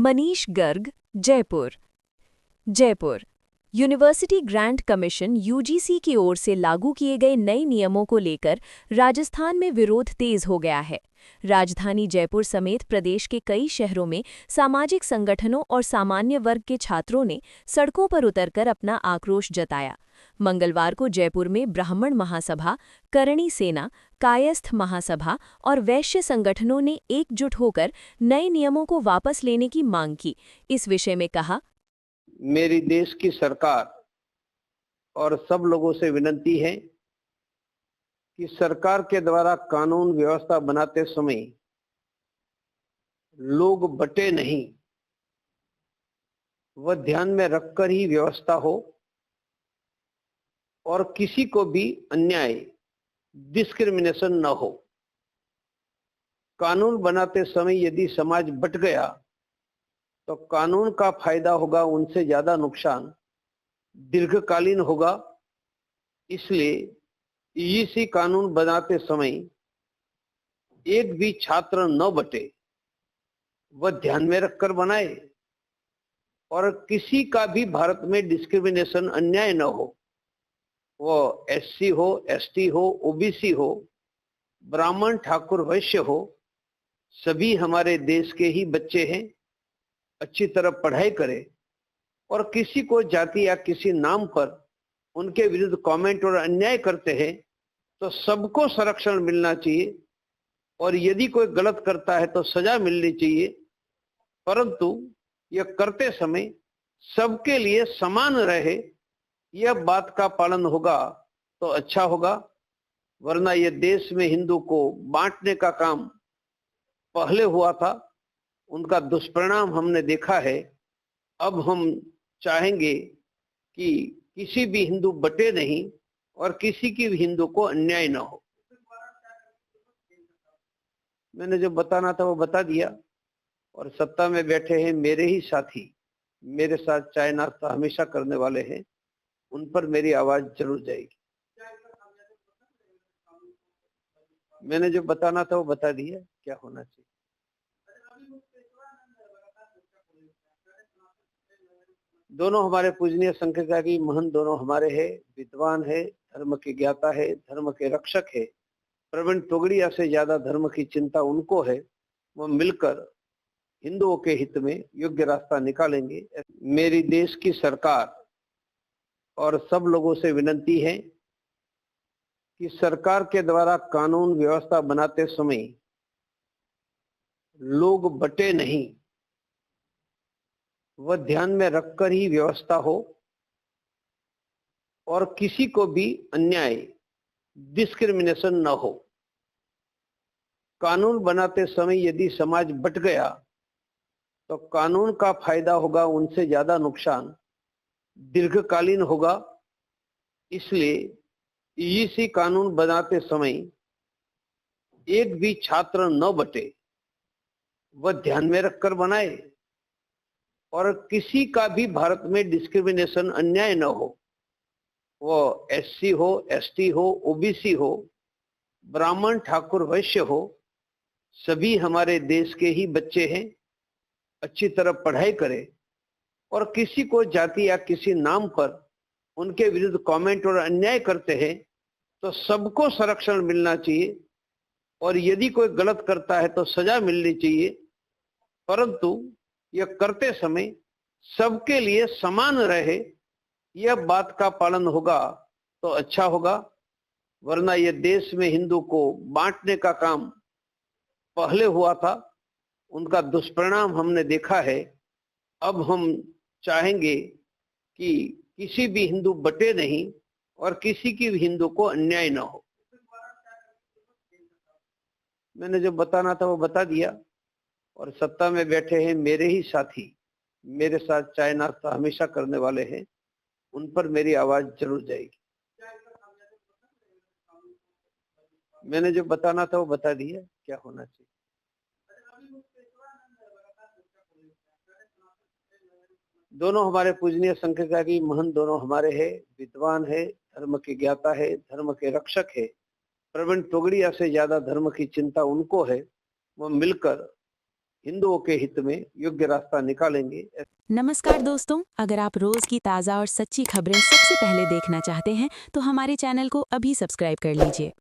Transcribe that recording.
Manish Garg, Jaipur. Jaipur university grant commission UGC की ओर से लागू किए गए नए नियमों को लेकर राजस्थान में विरोध तेज हो गया है। राजधानी जयपुर समेत प्रदेश के कई शहरों में सामाजिक संगठनों और सामान्य वर्ग के छात्रों ने सड़कों पर उतरकर अपना आक्रोश जताया। मंगलवार को जयपुर में ब्राह्मण महासभा, करणी सेना, कायस्थ महासभा और वैश्य संगठनों ने एकजुट होकर नए नियमों को वापस लेने की मांग की। इस विषय में कहा, मेरी देश की सरकार और सब लोगों से विनती है कि सरकार के द्वारा कानून व्यवस्था बनाते समय लोग बटे नहीं, वह ध्यान में रखकर ही व्यवस्था हो और किसी को भी अन्याय, डिस्क्रिमिनेशन न हो। कानून बनाते समय यदि समाज बट गया तो कानून का फायदा होगा उनसे ज्यादा नुकसान दीर्घकालीन होगा। इसलिए यूजीसी कानून बनाते समय एक भी छात्र न बटे, वह ध्यान में रखकर बनाए और किसी का भी भारत में डिस्क्रिमिनेशन, अन्याय न हो। वो एससी हो, एसटी हो, ओबीसी हो, ब्राह्मण, ठाकुर, वैश्य हो, सभी हमारे देश के ही बच्चे हैं। अच्छी तरह पढ़ाई करें और किसी को जाति या किसी नाम पर उनके विरुद्ध कमेंट और अन्याय करते हैं तो सबको संरक्षण मिलना चाहिए और यदि कोई गलत करता है तो सजा मिलनी चाहिए, परंतु यह करते समय सबके लिए समान रहे, यह बात का पालन होगा तो अच्छा होगा। वरना यह देश में हिंदू को बांटने का काम पहले हुआ था, उनका दुष्परिणाम हमने देखा है। अब हम चाहेंगे कि किसी भी हिंदू बटे नहीं और किसी की भी हिंदू को अन्याय न हो। मैंने जो बताना था वो बता दिया और सत्ता में बैठे हैं मेरे ही साथी, मेरे साथ चाय नाश्ता हमेशा करने वाले हैं, उन पर मेरी आवाज जरूर जाएगी। मैंने जो बताना था वो बता दिया क्या होना चाहिए। दोनों हमारे पूजनीय संख्याचारी महंत दोनों हमारे हैं, विद्वान है, धर्म के ज्ञाता है, धर्म के रक्षक है। प्रवीण तोगड़िया से ज्यादा धर्म की चिंता उनको है। वो मिलकर हिंदुओं के हित में योग्य रास्ता निकालेंगे। मेरी देश की सरकार और सब लोगों से विनती है कि सरकार के द्वारा कानून व्यवस्था बनाते समय लोग बटे नहीं, वह ध्यान में रखकर ही व्यवस्था हो और किसी को भी अन्याय, डिस्क्रिमिनेशन न हो। कानून बनाते समय यदि समाज बट गया तो कानून का फायदा होगा उनसे ज्यादा नुकसान दीर्घकालीन होगा। इसलिए यूजीसी कानून बनाते समय एक भी छात्र न बटे, वह ध्यान में रखकर बनाए और किसी का भी भारत में डिस्क्रिमिनेशन, अन्याय न हो। वो एससी हो, एसटी हो, ओबीसी हो, ब्राह्मण, ठाकुर, वैश्य हो, सभी हमारे देश के ही बच्चे हैं। अच्छी तरह पढ़ाई करें और किसी को जाति या किसी नाम पर उनके विरुद्ध कमेंट और अन्याय करते हैं तो सबको संरक्षण मिलना चाहिए और यदि कोई गलत करता है तो सजा मिलनी चाहिए, परंतु यह करते समय सबके लिए समान रहे, यह बात का पालन होगा तो अच्छा होगा। वरना यह देश में हिंदू को बांटने का काम पहले हुआ था, उनका दुष्परिणाम हमने देखा है। अब हम चाहेंगे कि किसी भी हिंदू बटे नहीं और किसी की भी हिंदू को अन्याय न हो। मैंने जो बताना था वो बता दिया और सत्ता में बैठे हैं मेरे ही साथी, मेरे साथ चाय नाश्ता हमेशा करने वाले हैं, उन पर मेरी आवाज जरूर जाएगी। मैंने जो बताना था वो बता दिया क्या होना चाहिए। दोनों हमारे पूजनीय संख्याचारी महंत दोनों हमारे हैं, विद्वान है, धर्म के ज्ञाता है, धर्म के रक्षक है। प्रवीण तोगड़िया से ज्यादा धर्म की चिंता उनको है। वो मिलकर हिंदुओं के हित में योग्य रास्ता निकालेंगे। नमस्कार दोस्तों, अगर आप रोज की ताज़ा और सच्ची खबरें सबसे पहले देखना चाहते हैं तो हमारे चैनल को अभी सब्सक्राइब कर लीजिए।